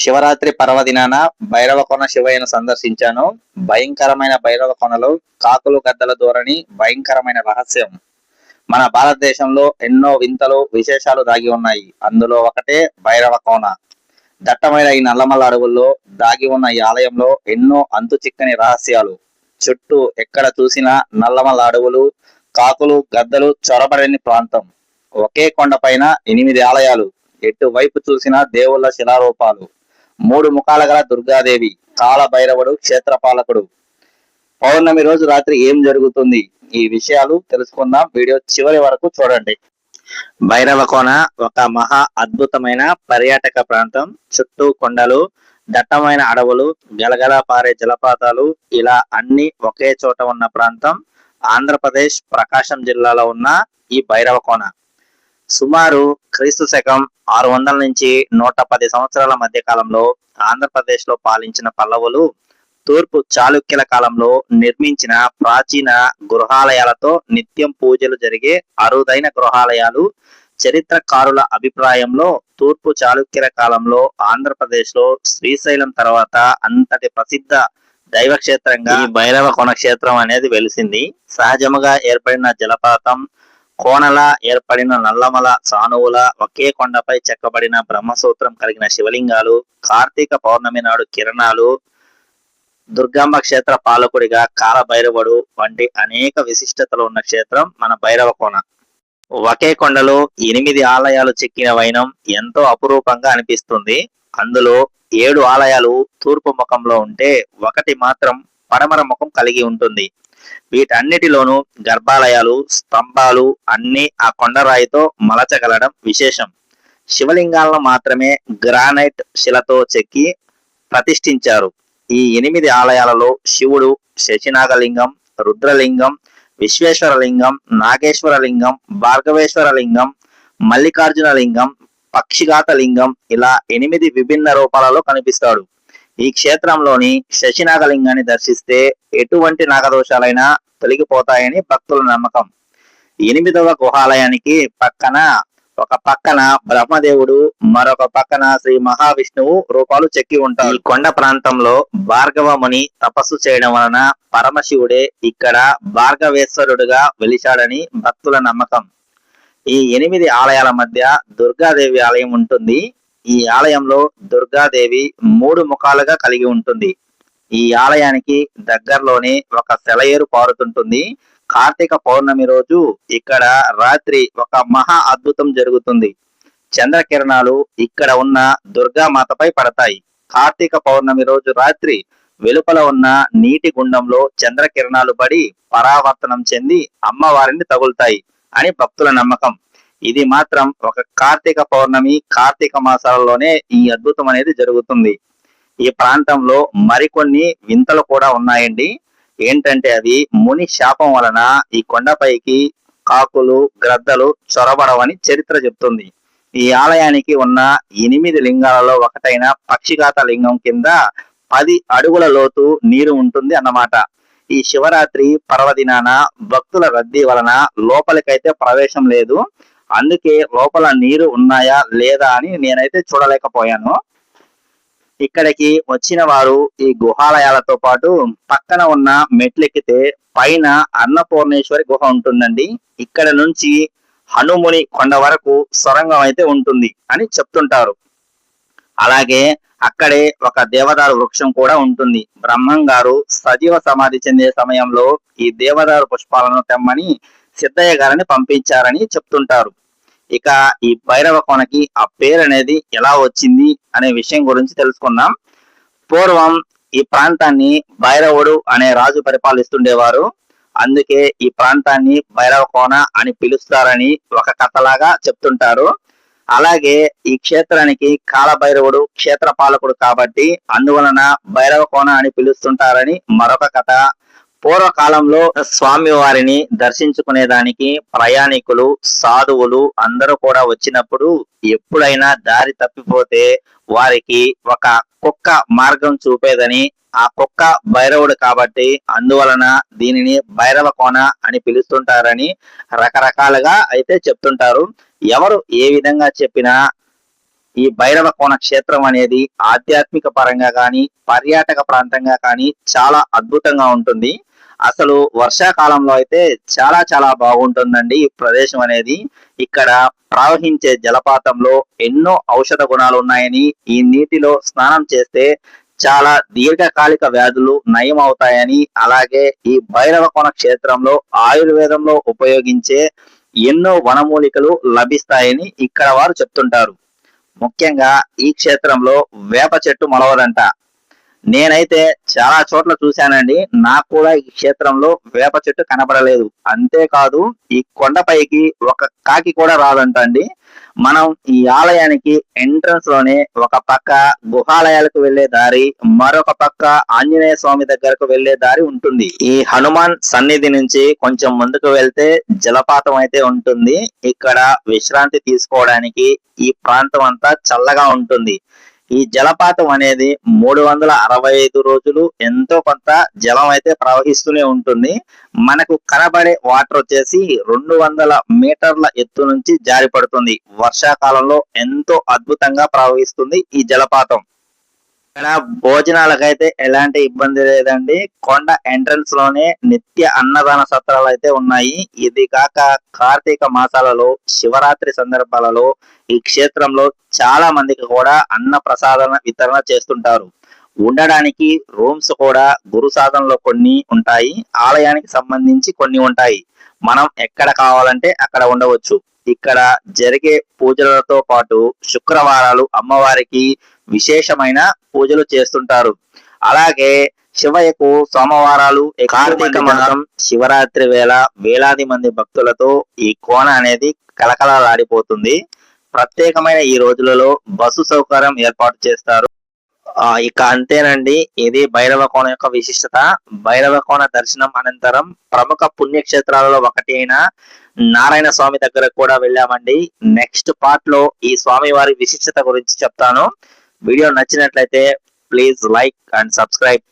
శివరాత్రి పర్వదినాన భైరవకొన శివయ్యను సందర్శించాను. భయంకరమైన భైరవకొనలో కాకులు గద్దల ధోరణి భయంకరమైన రహస్యం. మన భారతదేశంలో ఎన్నో వింతలు విశేషాలు దాగి ఉన్నాయి. అందులో ఒకటే భైరవకోన. దట్టమైన ఈ నల్లమల్ల అడవుల్లో దాగి ఉన్న ఈ ఆలయంలో ఎన్నో అంతు చిక్కని రహస్యాలు. చుట్టూ ఎక్కడ చూసినా నల్లమల్ల అడవులు, కాకులు గద్దలు చొరబడని ప్రాంతం. ఒకే కొండపైన 8 ఆలయాలు. ఎటువైపు చూసినా దేవుళ్ళ శిలారూపాలు. 3 ముఖాల గల దుర్గాదేవి, కాల భైరవుడు, క్షేత్రపాలకుడు. పౌర్ణమి రోజు రాత్రి ఏం జరుగుతుంది? ఈ విషయాలు తెలుసుకుందాం. వీడియో చివరి వరకు చూడండి. భైరవకోన ఒక మహా అద్భుతమైన పర్యాటక ప్రాంతం. చుట్టూ కొండలు, దట్టమైన అడవులు, గలగల పారే జలపాతాలు, ఇలా అన్ని ఒకే చోట ఉన్న ప్రాంతం ఆంధ్రప్రదేశ్ ప్రకాశం జిల్లాలో ఉన్న ఈ భైరవకోన. సుమారు క్రీస్తు శకం 600 నుంచి 110 సంవత్సరాల మధ్య కాలంలో ఆంధ్రప్రదేశ్ లో పాలించిన పల్లవులు తూర్పు చాళుక్యుల కాలంలో నిర్మించిన ప్రాచీన గృహాలయాలతో నిత్యం పూజలు జరిగే అరుదైన గృహాలయాలు. చరిత్రకారుల అభిప్రాయంలో తూర్పు చాళుక్యుల కాలంలో ఆంధ్రప్రదేశ్ లో శ్రీశైలం తర్వాత అంతటి ప్రసిద్ధ దైవక్షేత్రంగా ఈ భైరవకోన క్షేత్రం అనేది వెలిసింది. సహజముగా ఏర్పడిన జలపాతం, కోనల ఏర్పడిన నల్లమల సానువుల, ఒకే కొండపై చెక్కబడిన బ్రహ్మసూత్రం కలిగిన శివలింగాలు, కార్తీక పౌర్ణమి నాడు కిరణాలు, దుర్గాంబ క్షేత్ర పాలకుడిగా కాలభైరవుడు వంటి అనేక విశిష్టతలు ఉన్న క్షేత్రం మన భైరవకోన. ఒకే కొండలో 8 ఆలయాలు చెక్కిన వైనం ఎంతో అపురూపంగా అనిపిస్తుంది. అందులో 7 ఆలయాలు తూర్పు ముఖంలో ఉంటే ఒకటి మాత్రం పడమర ముఖం కలిగి ఉంటుంది. వీటన్నిటిలోనూ గర్భాలయాలు, స్తంభాలు అన్ని ఆ కొండరాయితో మలచగలడం విశేషం. శివలింగాలను మాత్రమే గ్రానైట్ శిలతో చెక్కి ప్రతిష్ఠించారు. ఈ 8 ఆలయాలలో శివుడు శశినాగలింగం, రుద్రలింగం, విశ్వేశ్వరలింగం, నాగేశ్వరలింగం, భార్గవేశ్వరలింగం, మల్లికార్జునలింగం, పక్షిఘాతలింగం ఇలా 8 విభిన్న రూపాలలో కనిపిస్తాడు. ఈ క్షేత్రంలోని శశినాగలింగాన్ని దర్శిస్తే ఎటువంటి నాగదోషాలైనా తొలగిపోతాయని భక్తుల నమ్మకం. 8వ గుహాలయానికి ఒక పక్కన బ్రహ్మదేవుడు, మరొక పక్కన శ్రీ మహావిష్ణువు రూపాలు చెక్కి ఉంటారు. ఈ కొండ ప్రాంతంలో భార్గవ ముని తపస్సు చేయడం వలన పరమశివుడే ఇక్కడ భార్గవేశ్వరుడుగా వెలిశాడని భక్తుల నమ్మకం. ఈ 8 ఆలయాల మధ్య దుర్గాదేవి ఆలయం ఉంటుంది. ఈ ఆలయంలో దుర్గాదేవి 3 ముఖాలుగా కలిగి ఉంటుంది. ఈ ఆలయానికి దగ్గరలోనే ఒక సెలయేరు పారుతుంటుంది. కార్తీక పౌర్ణమి రోజు ఇక్కడ రాత్రి ఒక మహా అద్భుతం జరుగుతుంది. చంద్రకిరణాలు ఇక్కడ ఉన్న దుర్గామాతపై పడతాయి. కార్తీక పౌర్ణమి రోజు రాత్రి వెలుపల ఉన్న నీటి గుండంలో చంద్రకిరణాలు పడి పరావర్తనం చెంది అమ్మవారిని తగులుతాయి అని భక్తుల నమ్మకం. ఇది మాత్రం ఒక కార్తీక పౌర్ణమి, కార్తీక మాసాలలోనే ఈ అద్భుతం అనేది జరుగుతుంది. ఈ ప్రాంతంలో మరికొన్ని వింతలు కూడా ఉన్నాయండి. ఏంటంటే అది ముని శాపం వలన ఈ కొండపైకి కాకులు గ్రద్దలు చొరబడవని చరిత్ర చెప్తుంది. ఈ ఆలయానికి ఉన్న 8 లింగాలలో ఒకటైన పక్షిఘాత లింగం కింద 10 అడుగుల లోతు నీరు ఉంటుంది అన్నమాట. ఈ శివరాత్రి పర్వదినాన భక్తుల రద్దీ వలన లోపలికైతే ప్రవేశం లేదు. అందుకే లోపల నీరు ఉన్నాయా లేదా అని నేనైతే చూడలేకపోయాను. ఇక్కడికి వచ్చిన వారు ఈ గుహాలయాలతో పాటు పక్కన ఉన్న మెట్లెక్కితే పైన అన్నపూర్ణేశ్వరి గుహ ఉంటుందండి. ఇక్కడ నుంచి హనుముని కొండ వరకు సొరంగం అయితే ఉంటుంది అని చెప్తుంటారు. అలాగే అక్కడే ఒక దేవదారు వృక్షం కూడా ఉంటుంది. బ్రహ్మం గారు సజీవ సమాధి చెందే సమయంలో ఈ దేవదారు పుష్పాలను తెమ్మని సిద్ధయ్య గారిని పంపించారని చెప్తుంటారు. ఇక ఈ భైరవకోనకి ఆ పేరు అనేది ఎలా వచ్చింది అనే విషయం గురించి తెలుసుకుందాం. పూర్వం ఈ ప్రాంతాన్ని భైరవుడు అనే రాజు పరిపాలిస్తుండేవారు. అందుకే ఈ ప్రాంతాన్ని భైరవకోన అని పిలుస్తారని ఒక కథలాగా చెప్తుంటారు. అలాగే ఈ క్షేత్రానికి కాలభైరవుడు క్షేత్ర పాలకుడు కాబట్టి అందువలన భైరవకోన అని పిలుస్తుంటారని మరొక కథ. పూర్వకాలంలో స్వామి వారిని దర్శించుకునేదానికి ప్రయాణికులు, సాధువులు అందరూ కూడా వచ్చినప్పుడు ఎప్పుడైనా దారి తప్పిపోతే వారికి ఒక కుక్క మార్గం చూపేదని, ఆ కుక్క భైరవుడు కాబట్టి అందువలన దీనిని భైరవకోన అని పిలుస్తుంటారని రకరకాలుగా అయితే చెప్తుంటారు. ఎవరు ఏ విధంగా చెప్పినా ఈ భైరవ కోన క్షేత్రం అనేది ఆధ్యాత్మిక పరంగా కానీ పర్యాటక ప్రాంతంగా కానీ చాలా అద్భుతంగా ఉంటుంది. అసలు వర్షాకాలంలో అయితే చాలా చాలా బాగుంటుందండి ఈ ప్రదేశం అనేది. ఇక్కడ ప్రవహించే జలపాతంలో ఎన్నో ఔషధ గుణాలు ఉన్నాయని, ఈ నీటిలో స్నానం చేస్తే చాలా దీర్ఘకాలిక వ్యాధులు నయం అవుతాయని, అలాగే ఈ భైరవకోన క్షేత్రంలో ఆయుర్వేదంలో ఉపయోగించే ఎన్నో వనమూలికలు లభిస్తాయని ఇక్కడ వారు చెప్తుంటారు. ముఖ్యంగా ఈ క్షేత్రంలో వేప చెట్టు మొలవదంట. నేనైతే చాలా చోట్ల చూశానండి, నాకు కూడా ఈ క్షేత్రంలో వేప చెట్టు కనబడలేదు. అంతేకాదు ఈ కొండపైకి ఒక కాకి కూడా రాదంట అండి. మనం ఈ ఆలయానికి ఎంట్రన్స్ లోనే ఒక పక్క గుహాలయాలకు వెళ్లే దారి, మరొక పక్క ఆంజనేయ స్వామి దగ్గరకు వెళ్లే దారి ఉంటుంది. ఈ హనుమాన్ సన్నిధి నుంచి కొంచెం ముందుకు వెళ్తే జలపాతం అయితే ఉంటుంది. ఇక్కడ విశ్రాంతి తీసుకోవడానికి ఈ ప్రాంతం అంతా చల్లగా ఉంటుంది. ఈ జలపాతం అనేది 365 రోజులు ఎంతో కొంత జలం అయితే ప్రవహిస్తూనే ఉంటుంది. మనకు కనబడే వాటర్ వచ్చేసి 200 మీటర్ల ఎత్తు నుంచి జారి పడుతుంది. వర్షాకాలంలో ఎంతో అద్భుతంగా ప్రవహిస్తుంది ఈ జలపాతం. ఇక్కడ భోజనాలకైతే ఎలాంటి ఇబ్బంది లేదండి. కొండ ఎంట్రన్స్ లోనే నిత్య అన్నదాన సత్రాలు అయితే ఉన్నాయి. ఇది కాక కార్తీక మాసాలలో, శివరాత్రి సందర్భాలలో ఈ క్షేత్రంలో చాలా మందికి కూడా అన్న ప్రసాదన వితరణ చేస్తుంటారు. ఉండడానికి రూమ్స్ కూడా గురు సాధనలో కొన్ని ఉంటాయి, ఆలయానికి సంబంధించి కొన్ని ఉంటాయి. మనం ఎక్కడ కావాలంటే అక్కడ ఉండవచ్చు. ఇక్కడ జరిగే పూజలతో పాటు శుక్రవారాలు అమ్మవారికి విశేషమైన పూజలు చేస్తుంటారు. అలాగే శివయ్యకు సోమవారాలు, కార్తీక మాసం, శివరాత్రి వేళ వేలాది మంది భక్తులతో ఈ కోన అనేది కలకలలాడిపోతుంది. ప్రత్యేకమైన ఈ రోజులలో బస్సు సౌకర్యం ఏర్పాటు చేస్తారు. ఇక అంతేనండి, ఇది భైరవకోన యొక్క విశిష్టత. భైరవకోన దర్శనం అనంతరం ప్రముఖ పుణ్యక్షేత్రాలలో ఒకటి అయిన నారాయణ స్వామి దగ్గర కూడా వెళ్ళామండి. నెక్స్ట్ పార్ట్ లో ఈ స్వామి వారి విశిష్టత గురించి చెప్తాను. వీడియో నచ్చినట్లయితే ప్లీజ్ లైక్ అండ్ సబ్స్క్రైబ్.